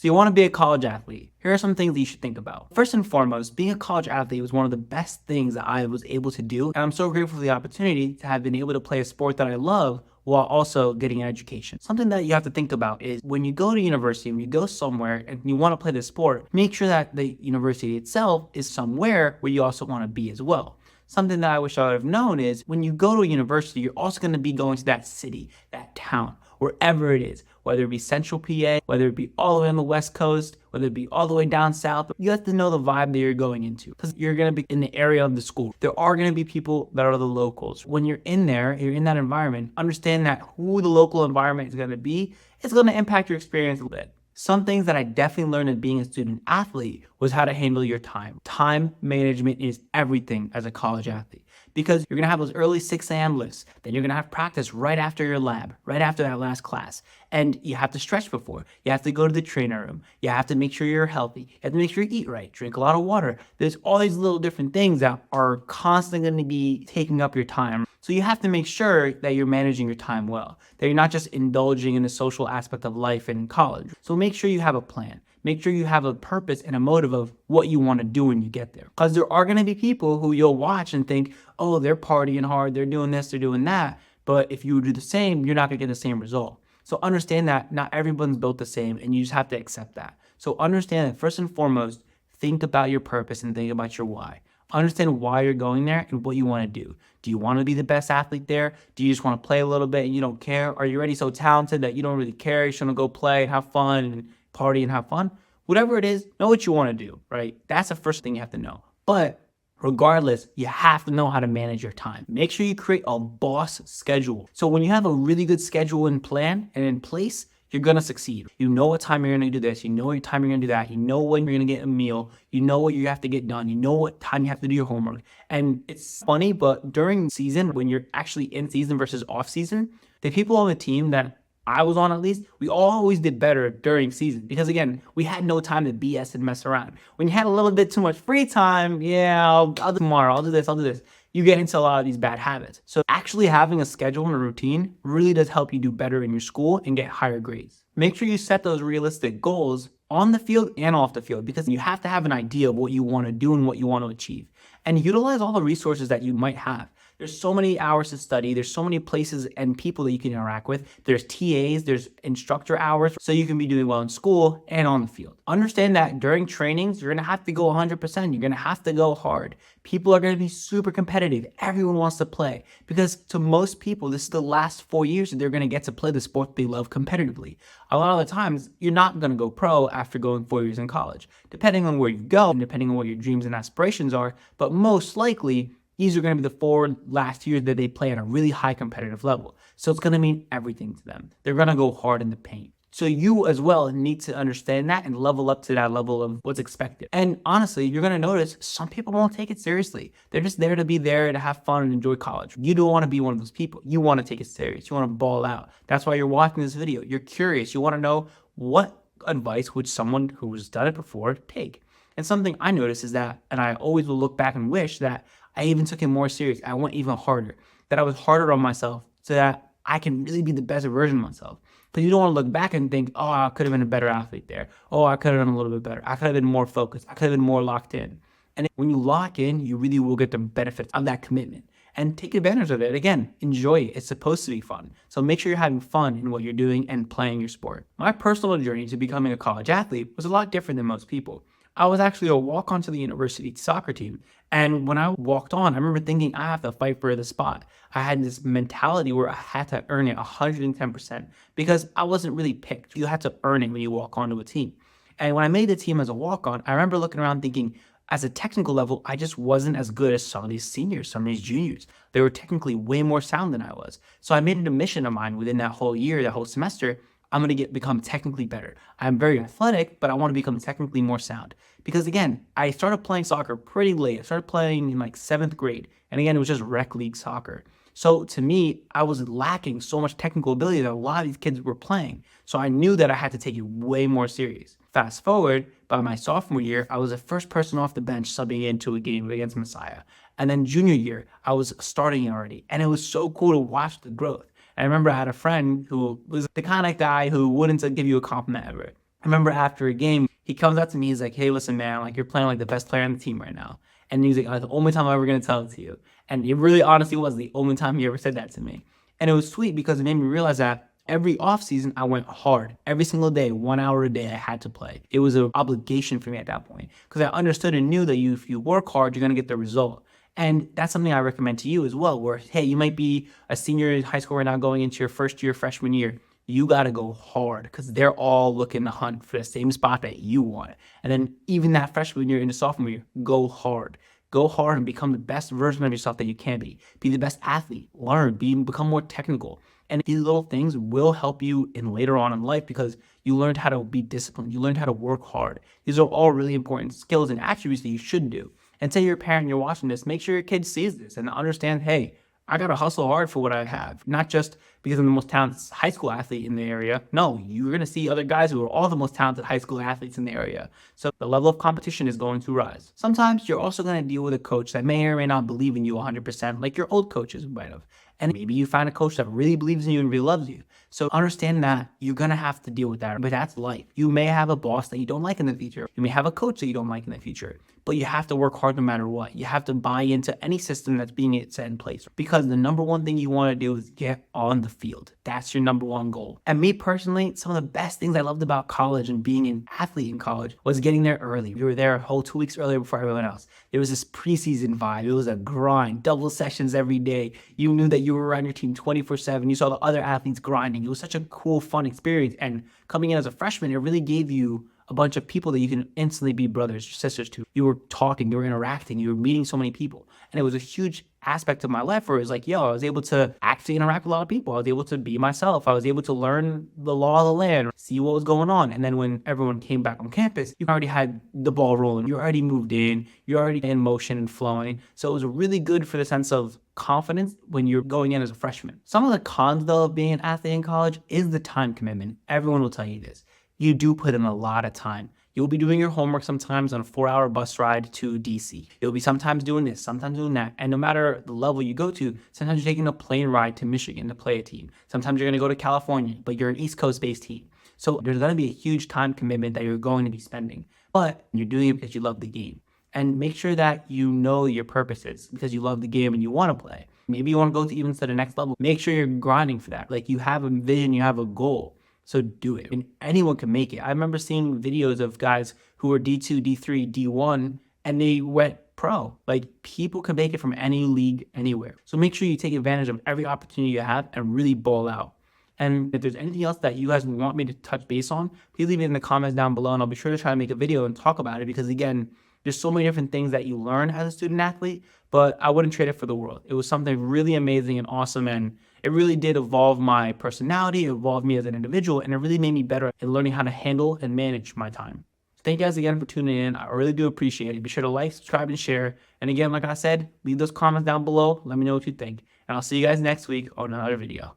So you want to be a college athlete. Here are some things that you should think about. First and foremost, being a college athlete was one of the best things that I was able to do. And I'm so grateful for the opportunity to have been able to play a sport that I love while also getting an education. Something that you have to think about is when you go to university, when you go somewhere and you want to play the sport, make sure that the university itself is somewhere where you also want to be as well. Something that I wish I would have known is when you go to a university, you're also going to be going to that city, that town, wherever it is, whether it be central PA, whether it be all the way on the West Coast, whether it be all the way down south. You have to know the vibe that you're going into because you're going to be in the area of the school. There are going to be people that are the locals. When you're in there, you're in that environment, understand that who the local environment is going to be, it's going to impact your experience a bit. Some things that I definitely learned in being a student athlete was how to handle your time. Time management is everything as a college athlete because you're going to have those early 6 a.m. lifts. Then you're going to have practice right after your lab, right after that last class. And you have to stretch before. You have to go to the trainer room. You have to make sure you're healthy. You have to make sure you eat right, drink a lot of water. There's all these little different things that are constantly going to be taking up your time. So you have to make sure that you're managing your time well, that you're not just indulging in the social aspect of life in college. So make sure you have a plan. Make sure you have a purpose and a motive of what you want to do when you get there. Because there are going to be people who you'll watch and think, oh, they're partying hard, they're doing this, they're doing that. But if you do the same, you're not going to get the same result. So understand that not everyone's built the same and you just have to accept that. So understand that first and foremost, think about your purpose and think about your why. Understand why you're going there and what you want to do. Do you want to be the best athlete there? Do you just want to play a little bit and you don't care? Are you already so talented that you don't really care? You just want to go play and have fun and party and have fun? Whatever it is, know what you want to do, right? That's the first thing you have to know. But regardless, you have to know how to manage your time. Make sure you create a boss schedule. So when you have a really good schedule and plan and in place, you're going to succeed. You know what time you're going to do this. You know what time you're going to do that. You know when you're going to get a meal. You know what you have to get done. You know what time you have to do your homework. And it's funny, but during season, when you're actually in season versus off season, the people on the team that I was on at least, we always did better during season because again, we had no time to BS and mess around. When you had a little bit too much free time, yeah, I'll do tomorrow, I'll do this. You get into a lot of these bad habits. So actually having a schedule and a routine really does help you do better in your school and get higher grades. Make sure you set those realistic goals on the field and off the field because you have to have an idea of what you want to do and what you want to achieve and utilize all the resources that you might have. There's so many hours to study. There's so many places and people that you can interact with. There's TAs, there's instructor hours, so you can be doing well in school and on the field. Understand that during trainings, you're going to have to go 100%. You're going to have to go hard. People are going to be super competitive. Everyone wants to play because to most people, this is the last 4 years that they're going to get to play the sport they love competitively. A lot of the times, you're not going to go pro after going 4 years in college, depending on where you go and depending on what your dreams and aspirations are, but most likely, these are going to be the 4 last years that they play at a really high competitive level. So it's going to mean everything to them. They're going to go hard in the paint. So you as well need to understand that and level up to that level of what's expected. And honestly, you're going to notice some people won't take it seriously. They're just there to be there to have fun and enjoy college. You don't want to be one of those people. You want to take it serious. You want to ball out. That's why you're watching this video. You're curious. You want to know what advice would someone who has done it before take. And something I noticed is that, and I always will look back and wish that I even took it more serious. I went even harder, that I was harder on myself so that I can really be the best version of myself. Because you don't want to look back and think, oh, I could have been a better athlete there. Oh, I could have done a little bit better. I could have been more focused. I could have been more locked in. And when you lock in, you really will get the benefits of that commitment and take advantage of it. Again, enjoy it. It's supposed to be fun. So make sure you're having fun in what you're doing and playing your sport. My personal journey to becoming a college athlete was a lot different than most people. I was actually a walk-on to the university soccer team. And when I walked on, I remember thinking I have to fight for the spot. I had this mentality where I had to earn it 110% because I wasn't really picked. You had to earn it when you walk onto a team. And when I made the team as a walk-on, I remember looking around thinking, as a technical level, I just wasn't as good as some of these seniors, some of these juniors. They were technically way more sound than I was. So I made it a mission of mine within that whole year, that whole semester, I'm going to become technically better. I'm very athletic, but I want to become technically more sound. Because again, I started playing soccer pretty late. I started playing in like 7th grade. And again, it was just rec league soccer. So to me, I was lacking so much technical ability that a lot of these kids were playing. So I knew that I had to take it way more serious. Fast forward, by my sophomore year, I was the first person off the bench subbing into a game against Messiah. And then junior year, I was starting already. And it was so cool to watch the growth. I remember I had a friend who was the kind of guy who wouldn't give you a compliment ever. I remember after a game, he comes up to me, he's like, "Hey, listen, man, like you're playing like the best player on the team right now." And he's like, "The only time I'm ever gonna tell it to you." And it really honestly was the only time he ever said that to me. And it was sweet because it made me realize that every offseason I went hard. Every single day, 1 hour a day, I had to play. It was an obligation for me at that point. Because I understood and knew that if you work hard, you're gonna get the result. And that's something I recommend to you as well, where hey, you might be a senior in high school right now going into your first year, freshman year. You got to go hard because they're all looking to hunt for the same spot that you want. And then even that freshman year into sophomore year, go hard. Go hard and become the best version of yourself that you can be. Be the best athlete. Learn. Become more technical. And these little things will help you in later on in life because you learned how to be disciplined. You learned how to work hard. These are all really important skills and attributes that you should do. And say you're a parent, you're watching this, make sure your kid sees this and understand, hey, I got to hustle hard for what I have, not just because I'm the most talented high school athlete in the area. No, you're going to see other guys who are all the most talented high school athletes in the area. So the level of competition is going to rise. Sometimes you're also going to deal with a coach that may or may not believe in you 100%, like your old coaches might have. And maybe you find a coach that really believes in you and really loves you. So understand that you're going to have to deal with that, but that's life. You may have a boss that you don't like in the future. You may have a coach that you don't like in the future, but you have to work hard no matter what. You have to buy into any system that's being set in place because the number one thing you want to do is get on the field. That's your number one goal. And me personally, some of the best things I loved about college and being an athlete in college was getting there early. We were there a whole 2 weeks earlier before everyone else. There was this preseason vibe. It was a grind, double sessions every day. You knew that you were around your team 24/7. You saw the other athletes grinding. It was such a cool, fun experience. And coming in as a freshman, it really gave you a bunch of people that you can instantly be brothers or sisters to. You were talking, you were interacting, you were meeting so many people. And it was a huge aspect of my life where it was like, yo, I was able to actually interact with a lot of people. I was able to be myself. I was able to learn the law of the land, see what was going on. And then when everyone came back on campus, you already had the ball rolling. You already moved in. You're already in motion and flowing. So it was really good for the sense of confidence when you're going in as a freshman. Some of the cons, though, of being an athlete in college is the time commitment. Everyone will tell you this. You do put in a lot of time. You'll be doing your homework sometimes on a 4-hour bus ride to DC. You'll be sometimes doing this, sometimes doing that. And no matter the level you go to, sometimes you're taking a plane ride to Michigan to play a team. Sometimes you're going to go to California, but you're an East Coast-based team. So there's going to be a huge time commitment that you're going to be spending. But you're doing it because you love the game. And make sure that you know your purpose is because you love the game and you want to play. Maybe you want to go to even to the next level. Make sure you're grinding for that. Like you have a vision, you have a goal. So do it. And anyone can make it. I remember seeing videos of guys who were D2, D3, D1, and they went pro. Like people can make it from any league, anywhere. So make sure you take advantage of every opportunity you have and really ball out. And if there's anything else that you guys want me to touch base on, please leave it in the comments down below and I'll be sure to try to make a video and talk about it because again, there's so many different things that you learn as a student athlete, but I wouldn't trade it for the world. It was something really amazing and awesome, and it really did evolve my personality, evolve me as an individual, and it really made me better at learning how to handle and manage my time. Thank you guys again for tuning in. I really do appreciate it. Be sure to like, subscribe, and share. And again, like I said, leave those comments down below. Let me know what you think. And I'll see you guys next week on another video.